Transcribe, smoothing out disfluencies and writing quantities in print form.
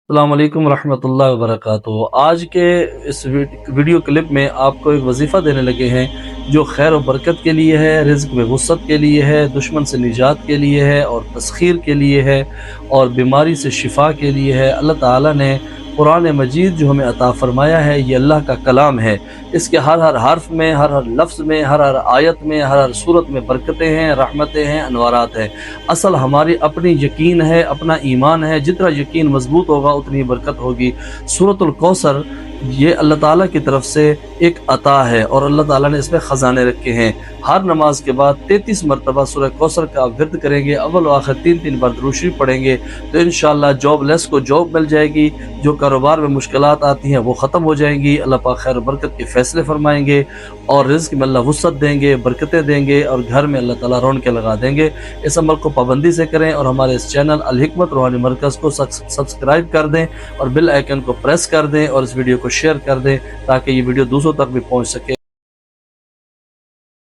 अस्सलाम वालेकुम रहमतुल्लाहि व बरकातुहू। आज के इस वीडियो क्लिप में आपको एक वजीफ़ा देने लगे हैं जो खैर और बरकत के लिए है, रिज़्क़ में वुसअत के लिए है, दुश्मन से निजात के लिए है और तस्खीर के लिए है और बीमारी से शिफा के लिए है। अल्लाह ताला ने कुरान मजीद जो हमें अता फ़रमाया है, ये अल्लाह का कलाम है। इसके हर हर हर्फ में, हर हर लफ्ज़ में, हर हर आयत में, हर हर सूरत में बरकतें हैं, रहमतें हैं, अनवारात हैं। असल हमारी अपनी यकीन है, अपना ईमान है। जितना यकीन मजबूत होगा उतनी बरकत होगी। सूरतुल कौसर ये अल्लाह ताला की तरफ से एक अता है और अल्लाह ताला ने इसमें ख़जाने रखे हैं। हर नमाज के बाद 33 मरतबा सूरह कौसर का विर्द करेंगे, अव्वल व आखिर 3-3 बार दुरूद शरीफ पढ़ेंगे तो इंशाअल्लाह जॉबलेस को जॉब मिल जाएगी। जो कारोबार में मुश्किलात आती हैं वो ख़त्म हो जाएंगी। अल्लाह पाक खैर बरकत के फ़ैसले फरमाएंगे और रिज़्क़ में अल्लाह वुसअत देंगे, बरकतें देंगे और घर में अल्लाह ताला रौनकें लगा देंगे। इस अमल को पाबंदी से करें और हमारे इस चैनल अल हिकमत रूहानी मरकज़ को सब्सक्राइब कर दें और बेल आइकन को प्रेस कर दें और इस वीडियो को शेयर कर दें ताकि ये वीडियो दूसरों तक भी पहुँच सके।